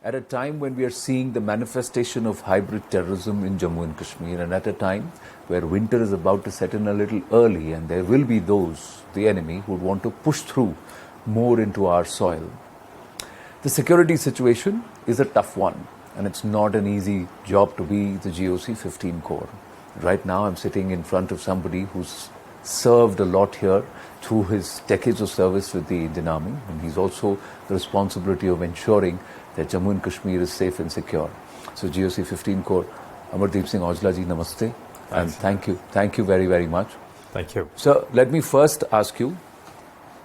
at a time when we are seeing the manifestation of hybrid terrorism in Jammu and Kashmir, and at a time where winter is about to set in a little early, and there will be those, the enemy, who would want to push through more into our soil. The security situation is a tough one, and it's not an easy job to be the GOC 15 Corps. Right now I'm sitting in front of somebody who's served a lot here through his decades of service with the Indian Army, and he's also the responsibility of ensuring that Jammu and Kashmir is safe and secure. So GOC 15 Corps, Amardeep Singh Aujla ji, namaste. And thank you very, very much. Thank you. So let me first ask you,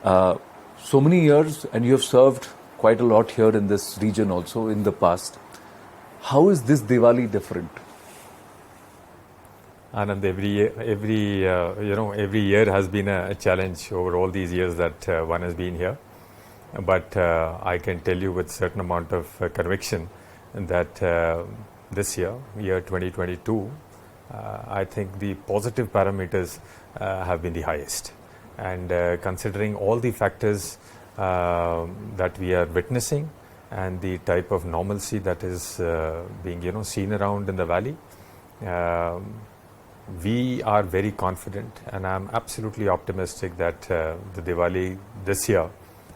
so many years, and you have served quite a lot here in this region also in the past. How is this Diwali different? Anand, every year has been a challenge over all these years that one has been here. But I can tell you with certain amount of conviction that this year 2022, I think the positive parameters have been the highest. And considering all the factors that we are witnessing and the type of normalcy that is being seen around in the valley, we are very confident, and I'm absolutely optimistic that the Diwali this year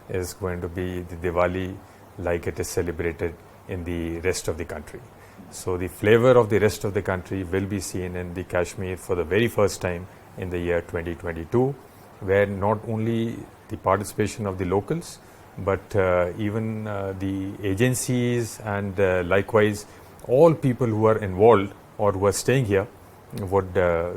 is going to be the Diwali like it is celebrated in the rest of the country. So the flavor of the rest of the country will be seen in the Kashmir for the very first time in the year 2022, where not only the participation of the locals, but even the agencies and likewise all people who are involved or who are staying here would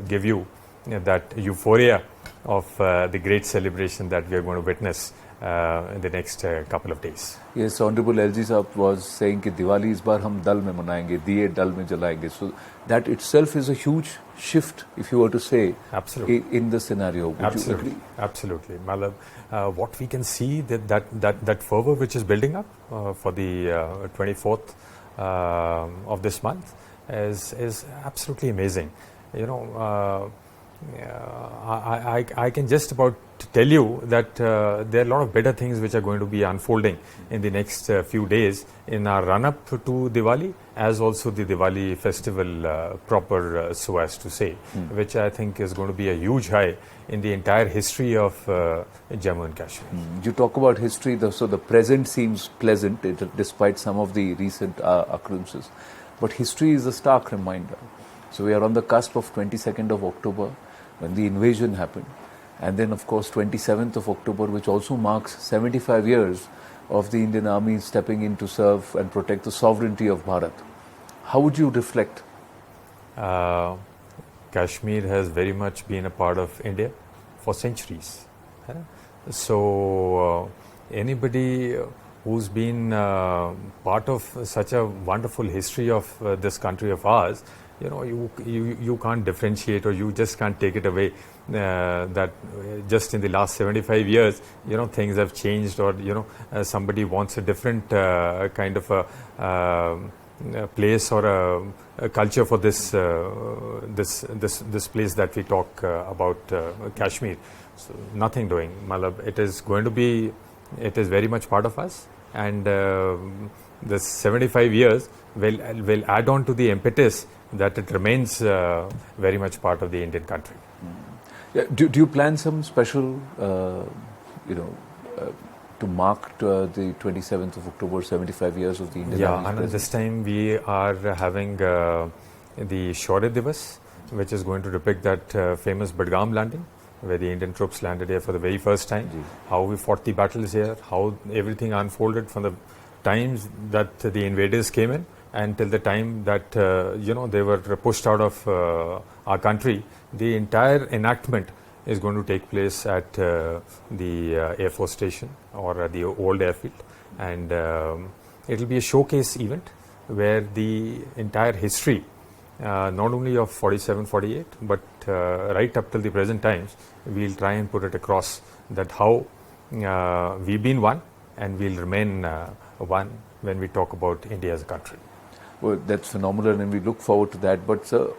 give you that euphoria of the great celebration that we are going to witness in the next couple of days. Yes, Honorable LG Saab was saying that Diwali is bar hum dal mein manayenge, diye dal mein jalayenge. So that itself is a huge shift, if you were to say, absolutely, in the scenario. Would you agree? Absolutely. Malab, what we can see that fervor which is building up for the 24th of this month is absolutely amazing. I can just about tell you that there are a lot of better things which are going to be unfolding in the next few days in our run-up to Diwali, as also the Diwali festival proper, so as to say, which I think is going to be a huge high in the entire history of Jammu and Kashmir. You talk about history, so the present seems pleasant despite some of the recent occurrences. But history is a stark reminder. So we are on the cusp of 22nd of October when the invasion happened. And then, of course, 27th of October, which also marks 75 years of the Indian Army stepping in to serve and protect the sovereignty of Bharat. How would you reflect? Kashmir has very much been a part of India for centuries. So anybody who's been part of such a wonderful history of this country of ours, you can't differentiate, or you just can't take it away that just in the last 75 years, things have changed, or somebody wants a different kind of a place or a culture for this place that we talk about, Kashmir. So nothing doing, Malab. It is very much part of us, and the 75 years will add on to the impetus that it remains very much part of the Indian country. Yeah, do you plan some special, to mark the 27th of October, 75 years of the Indian Army? Yeah, this time we are having the Shaurya Divas, which is going to depict that famous Budgam landing, where the Indian troops landed here for the very first time, how we fought the battles here, how everything unfolded from the times that the invaders came in until the time that they were pushed out of our country. The entire enactment is going to take place at the Air Force Station or the old airfield, and it will be a showcase event where the entire history, not only of 47-48, but right up till the present times, we'll try and put it across that how we've been one and we'll remain one when we talk about India as a country. Well, that's phenomenal, and we look forward to that. But sir,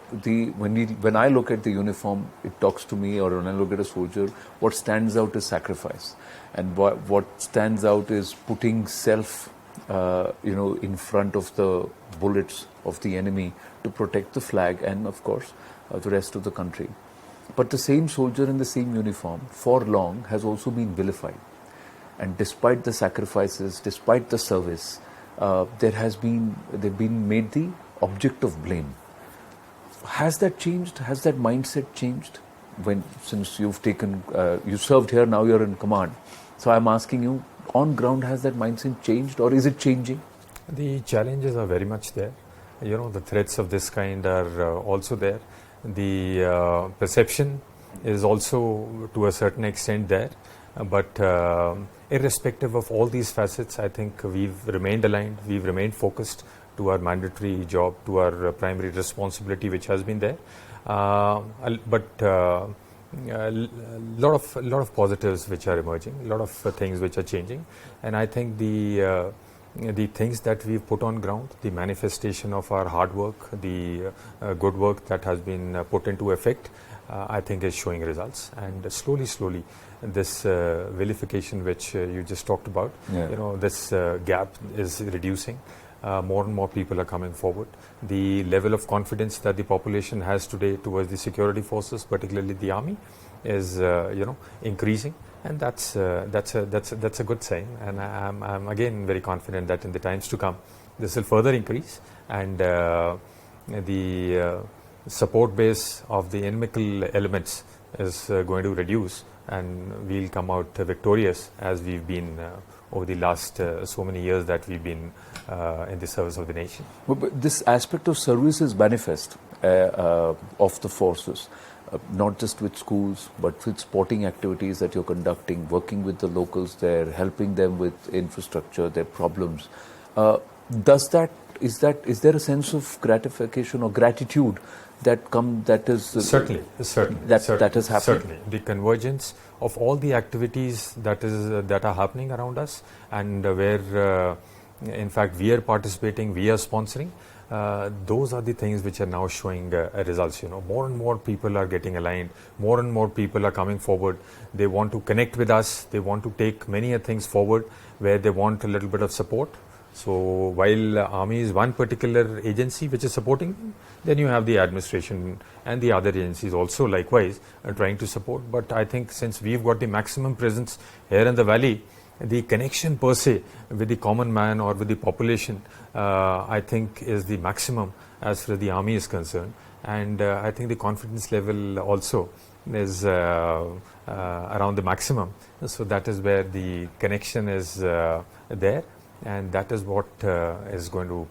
when I look at the uniform, it talks to me, or when I look at a soldier, what stands out is sacrifice, and what stands out is putting self in front of the bullets of the enemy to protect the flag and, of course, the rest of the country. But the same soldier in the same uniform for long has also been vilified. And despite the sacrifices, despite the service, they've been made the object of blame. Has that changed? Has that mindset changed? Since you've you served here, now you're in command. So I'm asking you, on ground, has that mindset changed, or is it changing? The challenges are very much there. The threats of this kind are also there. The perception is also to a certain extent there. But irrespective of all these facets, I think we've remained aligned, we've remained focused to our mandatory job, to our primary responsibility which has been there. But a lot of positives which are emerging, a lot of things which are changing. And I think the things that we've put on ground, the manifestation of our hard work, the good work that has been put into effect, I think is showing results. And slowly, this vilification which you just talked about, this gap is reducing. More and more people are coming forward. The level of confidence that the population has today towards the security forces, particularly the army, is increasing, and that's a good sign. And I'm again very confident that in the times to come, this will further increase, and the support base of the inimical elements is going to reduce, and we'll come out victorious as we've been over the last so many years that we've been in the service of the nation. But this aspect of service is manifest of the forces, not just with schools, but with sporting activities that you're conducting, working with the locals there, helping them with infrastructure, their problems. Is there a sense of gratification or gratitude that is certainly that is happening? Certainly, the convergence of all the activities that are happening around us, and where in fact we are participating, we are sponsoring. Those are the things which are now showing results. More and more people are getting aligned. More and more people are coming forward. They want to connect with us. They want to take many things forward where they want a little bit of support. So while Army is one particular agency which is supporting them, then you have the administration and the other agencies also likewise trying to support. But I think since we've got the maximum presence here in the valley, the connection per se with the common man or with the population, I think is the maximum as far as the Army is concerned. And I think the confidence level also is around the maximum. So that is where the connection is there. And that is what is going to,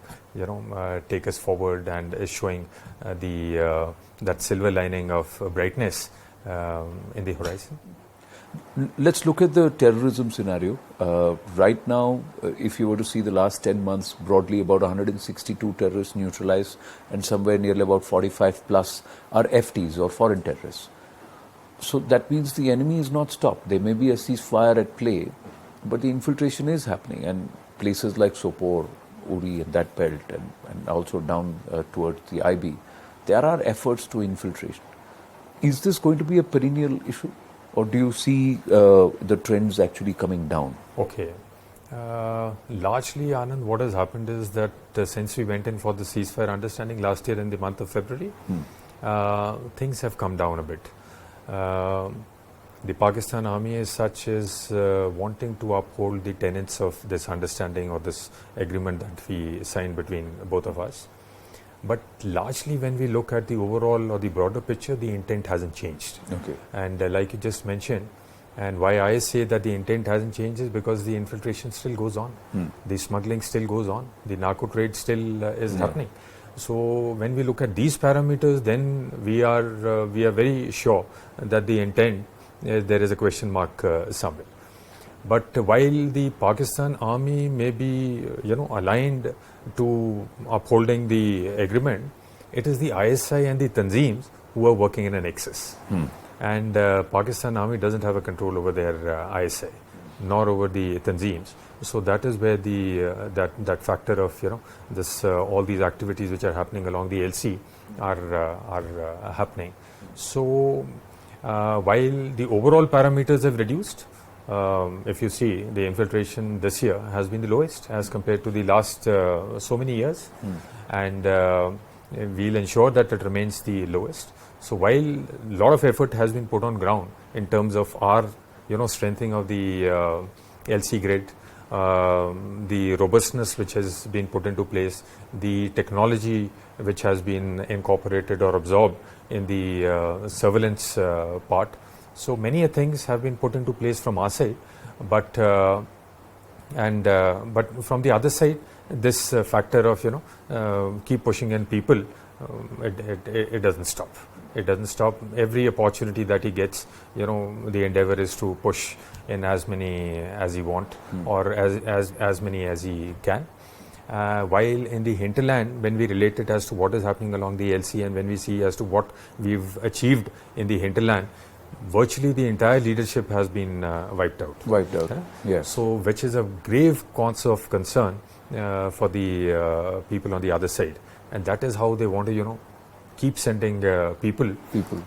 take us forward and is showing that silver lining of brightness in the horizon. Let's look at the terrorism scenario. Right now, if you were to see the last 10 months, broadly about 162 terrorists neutralized, and somewhere nearly about 45 plus are FTs or foreign terrorists. So that means the enemy is not stopped. There may be a ceasefire at play, but the infiltration is happening, and places like Sopore, Uri and that belt, and also down towards the IB, there are efforts to infiltration. Is this going to be a perennial issue, or do you see the trends actually coming down? Okay. Largely, Anand, what has happened is that since we went in for the ceasefire understanding last year in the month of February, things have come down a bit. The Pakistan Army as such is wanting to uphold the tenets of this understanding or this agreement that we signed between both of us. But largely when we look at the overall or the broader picture, the intent hasn't changed. Okay. And like you just mentioned, and why I say that the intent hasn't changed is because the infiltration still goes on. The smuggling still goes on. The narco trade still is happening. So when we look at these parameters, then we are very sure that the intent, there is a question mark somewhere. But while the Pakistan Army may be, aligned to upholding the agreement, it is the ISI and the Tanzeems who are working in an excess. And Pakistan Army doesn't have a control over their ISI, nor over the Tanzeems. So that is where the that factor of this all these activities which are happening along the LC are happening. So while the overall parameters have reduced, if you see, the infiltration this year has been the lowest as compared to the last so many years, and we'll ensure that it remains the lowest. So while a lot of effort has been put on ground in terms of our, strengthening of the LC grid, the robustness which has been put into place, the technology which has been incorporated or absorbed in the surveillance part. So many things have been put into place from our side, but from the other side, this factor of keep pushing in people, it doesn't stop. It doesn't stop. Every opportunity that he gets, the endeavor is to push in as many as he want or as many as he can. While in the hinterland, when we relate it as to what is happening along the LC and when we see as to what we've achieved in the hinterland, virtually the entire leadership has been wiped out. Yes. So, which is a grave cause of concern for the people on the other side, and that is how they want to, keep sending people.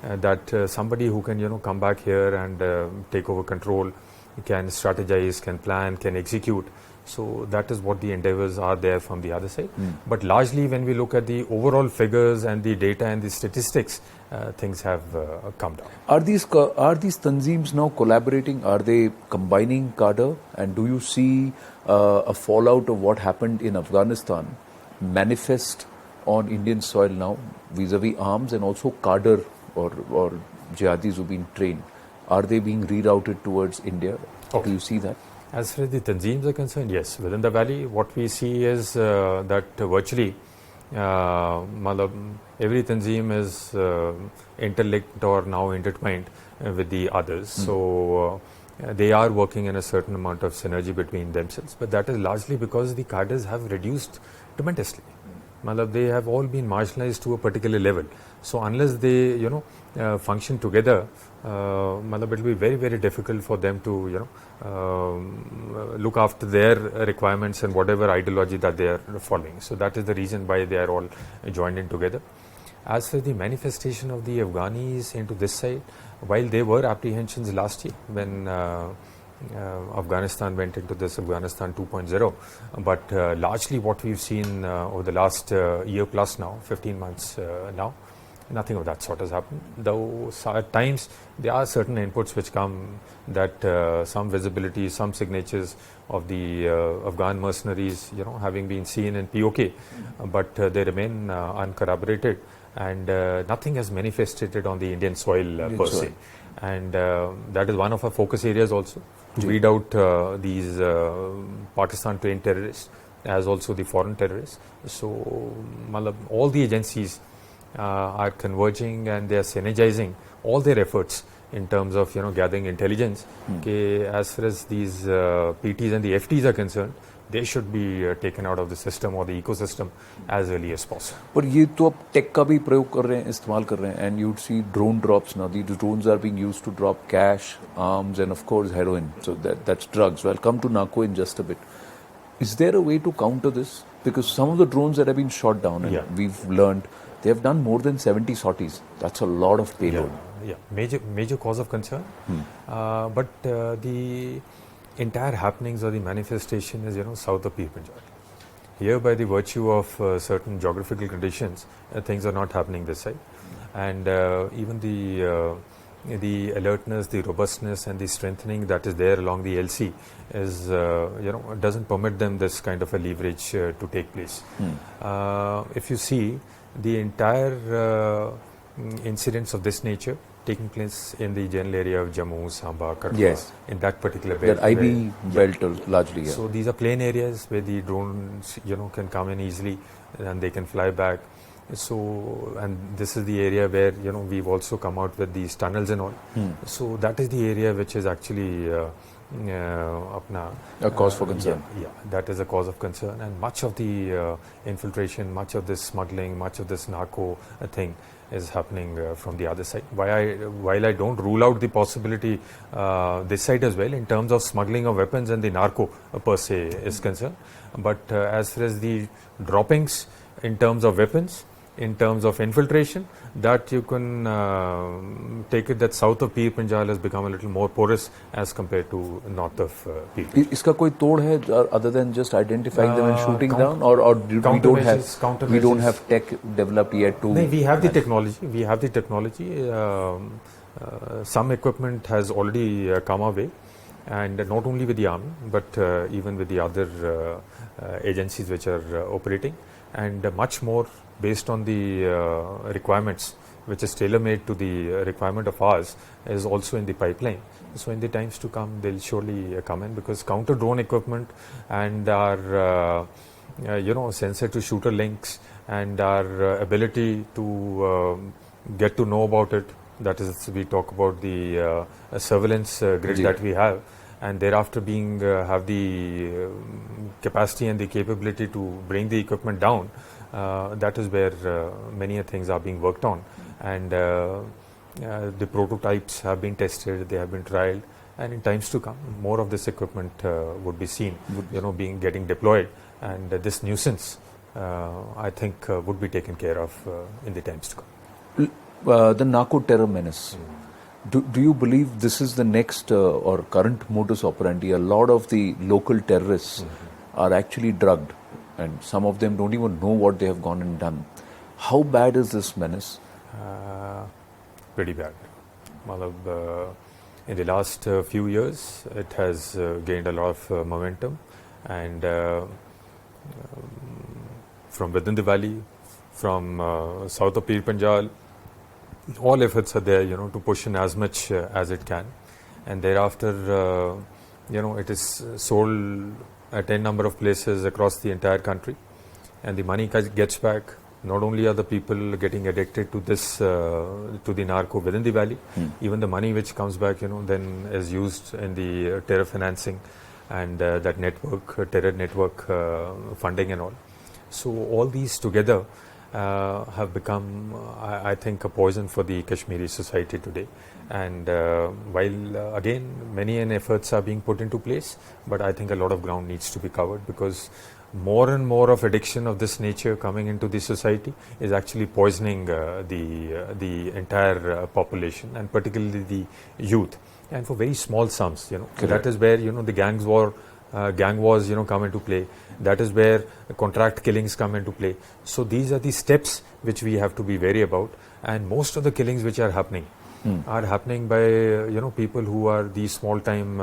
That somebody who can, come back here and take over control, can strategize, can plan, can execute. So that is what the endeavors are there from the other side. But largely, when we look at the overall figures and the data and the statistics, things have come down. Are these tanzeems now collaborating? Are they combining cadre? And do you see a fallout of what happened in Afghanistan manifest on Indian soil now, vis-a-vis arms and also cadre or jihadis who've been trained? Are they being rerouted towards India? Okay. Do you see that? As far as the tanzeems are concerned, yes. Within the valley, what we see is that virtually every tanzeem is interlinked or now intertwined with the others. So they are working in a certain amount of synergy between themselves. But that is largely because the cadres have reduced tremendously. They have all been marginalized to a particular level. So unless they, function together, it will be very, very difficult for them to, look after their requirements and whatever ideology that they are following. So that is the reason why they are all joined in together. As for the manifestation of the Afghanis into this side, while there were apprehensions last year when Afghanistan went into this Afghanistan 2.0, but largely what we've seen over the last year plus now, 15 months now, nothing of that sort has happened. Though at times there are certain inputs which come that some visibility, some signatures of the Afghan mercenaries, having been seen in POK, but they remain uncorroborated, and nothing has manifested on the Indian soil per se. And that is one of our focus areas also, to weed out these Pakistan-trained terrorists as also the foreign terrorists. So all the agencies are converging and they are synergizing all their efforts in terms of gathering intelligence. As far as these PTs and the FTs are concerned, they should be taken out of the system or the ecosystem as early as possible. But ये तो अब tech का भी प्रयोग कर रहे हैं, इस्तेमाल कर रहे हैं, and you'd see drone drops now. These drones are being used to drop cash, arms, and of course heroin. So that's drugs. Well, come to narco in just a bit. Is there a way to counter this? Because some of the drones that have been shot down, and we've learned, they have done more than 70 sorties. That's a lot of payload. Yeah. Major cause of concern. But the entire happenings or the manifestation is, south of Pir Panjab. Here, by the virtue of certain geographical conditions, things are not happening this side. And even the alertness, the robustness and the strengthening that is there along the LC is, doesn't permit them this kind of a leverage to take place. If you see the entire incidents of this nature taking place in the general area of Jammu, Samba, Katwa, in that particular belt. That IB belt largely. So these are plain areas where the drones, can come in easily and they can fly back. So, and this is the area where, we've also come out with these tunnels and all. So that is the area which is actually a cause for concern. Yeah, that is a cause of concern. And much of the infiltration, much of this smuggling, much of this narco thing is happening from the other side. While I don't rule out the possibility this side as well in terms of smuggling of weapons and the narco per se is concerned, but as far as the droppings in terms of weapons in terms of infiltration, that you can take it that south of Pir Panjal has become a little more porous as compared to north of Pir Panjal. Iska koi tod hai other than just identifying them and shooting down, or we don't have tech developed yet to? No, we have the technology. We have the technology. Some equipment has already come our way, and not only with the army, but even with the other agencies which are operating, and much more based on the requirements, which is tailor-made to the requirement of ours, is also in the pipeline. So in the times to come, they'll surely come in, because counter-drone equipment and our sensor to shooter links and our ability to get to know about it, that is, we talk about the surveillance grid that we have, and thereafter have the capacity and the capability to bring the equipment down. That is where many things are being worked on, and the prototypes have been tested, they have been trialed, and in times to come, more of this equipment would be seen, getting deployed, and this nuisance, I think, would be taken care of in the times to come. The narco terror menace. Do you believe this is the next or current modus operandi? A lot of the local terrorists are actually drugged, and some of them don't even know what they have gone and done. How bad is this menace? Pretty bad. In the last few years, it has gained a lot of momentum, and from within the valley, from south of Pir Panjal, all efforts are there, to push in as much as it can, and thereafter, it is sold at a number of places across the entire country, and the money gets back. Not only are the people getting addicted to this, to the narco within the valley, even the money which comes back, then is used in the terror financing and that network, terror network funding and all. So all these together have become, I think, a poison for the Kashmiri society today. And while again many efforts are being put into place, but I think a lot of ground needs to be covered, because more and more of addiction of this nature coming into the society is actually poisoning the entire population, and particularly the youth, and for very small sums. So that is where the gang wars come into play. That is where contract killings come into play. So these are the steps which we have to be wary about, and most of the killings which are happening are happening by people who are these small time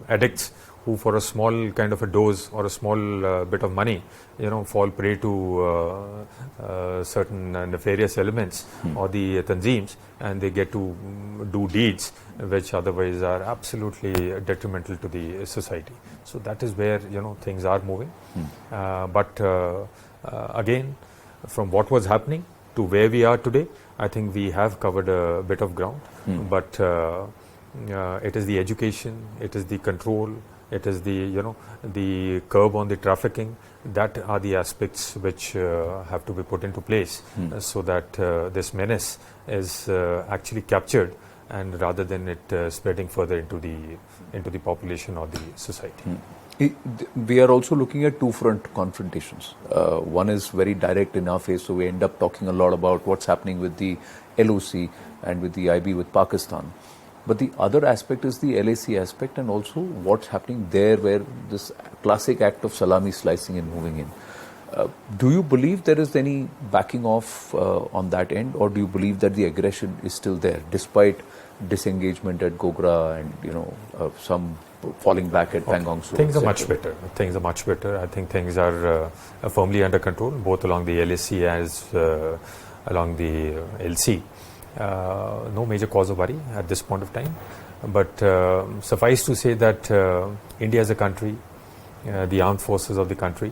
addicts, who for a small kind of a dose or a small bit of money fall prey to certain nefarious elements or the tanzeems, and they get to do deeds which otherwise are absolutely detrimental to the society. So that is where things are moving. But again, from what was happening to where we are today, I think we have covered a bit of ground. But it is the education, it is the control, it is the curb on the trafficking. That are the aspects which have to be put into place so that this menace is actually captured, and rather than it spreading further into the population or the society. We are also looking at two-front confrontations. One is very direct in our face, so we end up talking a lot about what's happening with the LOC and with the IB with Pakistan. But the other aspect is the LAC aspect, and also what's happening there, where this classic act of salami slicing and moving in. Do you believe there is any backing off on that end, or do you believe that the aggression is still there despite disengagement at Gogra and some falling back at Pangong? Things are much better. Things are much better. I think things are firmly under control, both along the LAC as along the LC. No major cause of worry at this point of time, but suffice to say that India as a country, the armed forces of the country,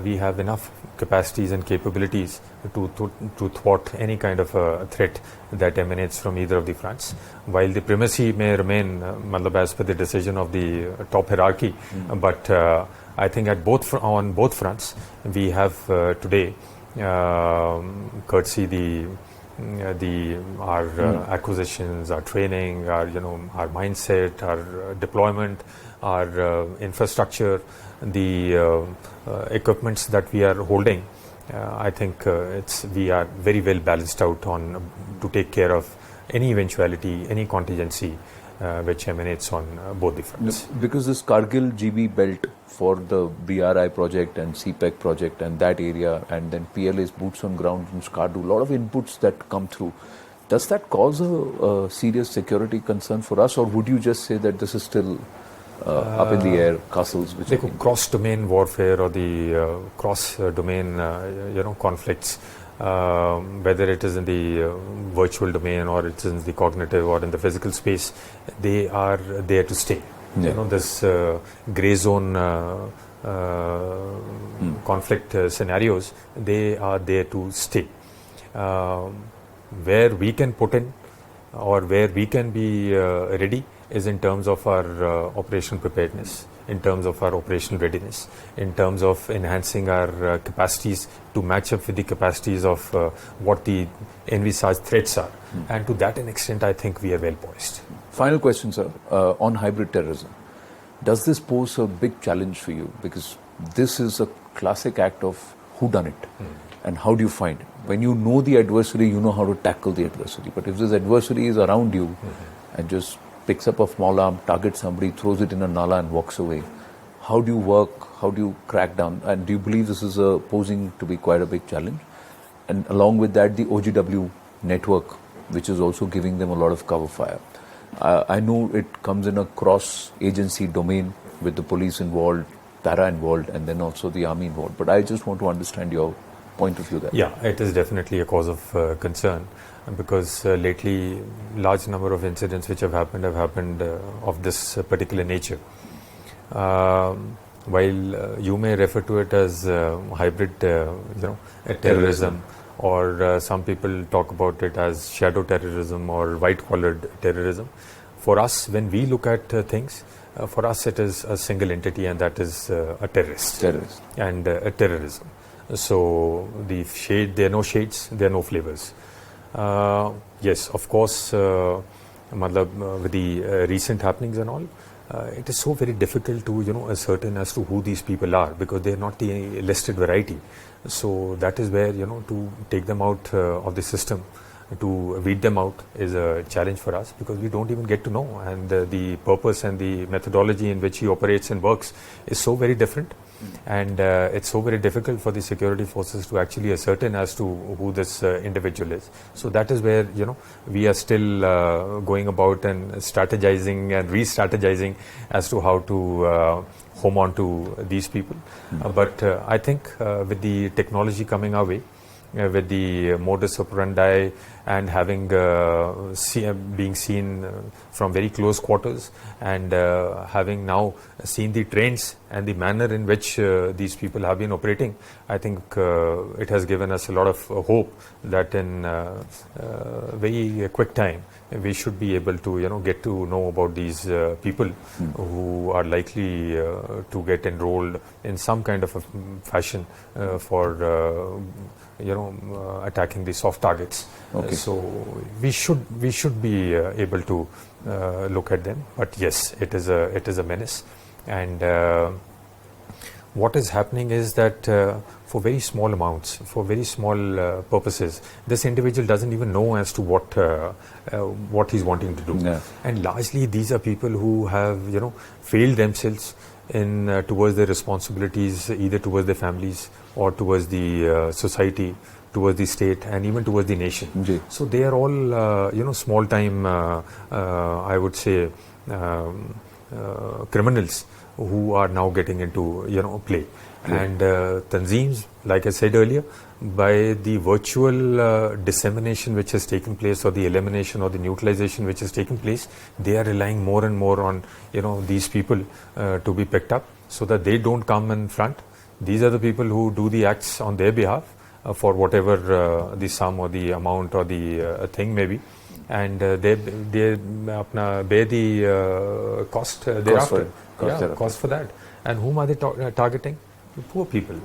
we have enough capacities and capabilities to thwart any kind of a threat that emanates from either of the fronts. While the primacy may remain as per the decision of the top hierarchy, but I think on both fronts we have today, courtesy our acquisitions, our training, our mindset, our deployment, our infrastructure, the equipments that we are holding, I think we are very well balanced out on to take care of any eventuality, any contingency which emanates on both the fronts. Because this Kargil GB belt for the BRI project and CPEC project and that area, and then PLA's boots on ground in Skardu, a lot of inputs that come through. Does that cause a serious security concern for us, or would you just say that this is still up in the air, castles? Which cross-domain warfare or the cross-domain, conflicts, whether it is in the virtual domain or it is in the cognitive or in the physical space, they are there to stay. Yeah. This grey zone conflict scenarios, they are there to stay. Where we can put in or where we can be ready is in terms of our operational preparedness, in terms of our operational readiness, in terms of enhancing our capacities to match up with the capacities of what the envisaged threats are. And to that extent, I think we are well poised. Final question, sir, on hybrid terrorism. Does this pose a big challenge for you? Because this is a classic act of whodunit. And how do you find it? When you know the adversary, you know how to tackle the adversary. But if this adversary is around you and just picks up a small arm, targets somebody, throws it in a nala and walks away, how do you work? How do you crack down? And do you believe this is posing to be quite a big challenge? And along with that, the OGW network, which is also giving them a lot of cover fire. I know it comes in a cross-agency domain with the police involved, para involved, and then also the army involved. But I just want to understand your point of view there. Yeah, it is definitely a cause of concern because lately large number of incidents which have happened of this particular nature. While you may refer to it as hybrid, terrorism, or some people talk about it as shadow terrorism or white-collared terrorism. For us, when we look at things, for us it is a single entity, and that is a terrorist. And a terrorism. So there are no shades, there are no flavors. Yes, of course, with the recent happenings and all, it is so very difficult to ascertain as to who these people are, because they are not the listed variety. So that is where to take them out of the system, to weed them out, is a challenge for us, because we don't even get to know, and the purpose and the methodology in which he operates and works is so very different. And it's so very difficult for the security forces to actually ascertain as to who this individual is. So that is where we are still going about and strategizing and re-strategizing as to how to home on to these people. But I think with the technology coming our way, with the modus operandi and having being seen from very close quarters, and having now seen the trends and the manner in which these people have been operating, I think it has given us a lot of hope that in very quick time we should be able to get to know about these people who are likely to get enrolled in some kind of a fashion for attacking the soft targets. Okay. So we should be able to look at them. But yes, it is a menace. And what is happening is that for very small amounts, for very small purposes, this individual doesn't even know as to what he's wanting to do. Yeah. And largely these are people who have failed themselves in towards their responsibilities, either towards their families or towards the society, towards the state, and even towards the nation. So they are all small time I would say criminals who are now getting into play. And Tanzeems, like I said earlier, by the virtual dissemination which has taken place, or the elimination or the neutralization which has taken place, they are relying more and more on these people to be picked up, so that they don't come in front. These are the people who do the acts on their behalf for whatever the sum or the amount or the thing may be, and they bear the cost thereafter. Cost for that. And whom are they targeting? Poor people,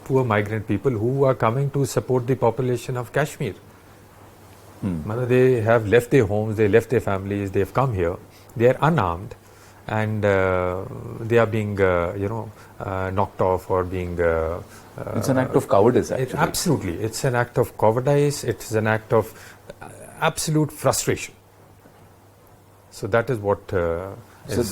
poor migrant people who are coming to support the population of Kashmir. They have left their homes, they left their families, they have come here, they are unarmed, and they are being, knocked off or being. It's an act of cowardice, actually. Absolutely, it's an act of cowardice. It's an act of absolute frustration. So that is what. So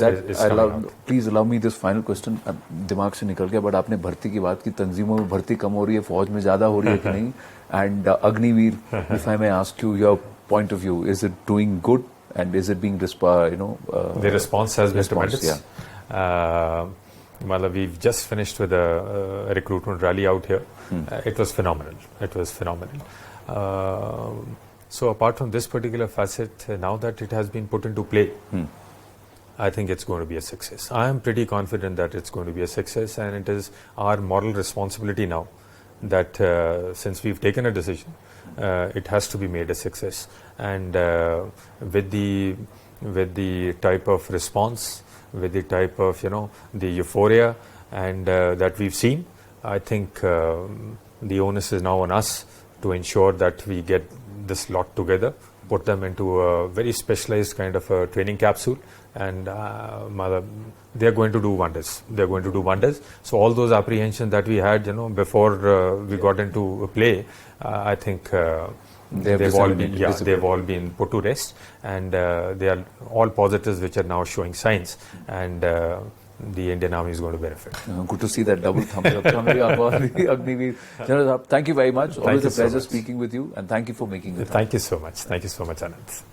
please allow me this final question. दिमाग से निकल गया, but आपने भर्ती की बात की, तंजीमों में भर्ती कम हो रही है, फौज में ज्यादा हो रही है कि नहीं? And Agniveer, if I may ask you your point of view, is it doing good and is it being the response has been tremendous. Yeah. We've just finished with a recruitment rally out here. It was phenomenal. So apart from this particular facet, now that it has been put into play, I think it's going to be a success. I am pretty confident that it's going to be a success, and it is our moral responsibility now that since we've taken a decision, it has to be made a success. And with the type of response, with the type of the euphoria and that we've seen, I think the onus is now on us to ensure that we get this lot together, put them into a very specialized kind of a training capsule, and they are going to do wonders. So all those apprehensions that we had before we got into play, I think they've all been put to rest, and they are all positives which are now showing signs, and the Indian Army is going to benefit. Good to see that double thumbs up. Thank you very much. Always a pleasure speaking with you, and thank you for making the time. Thank you so much, Anand.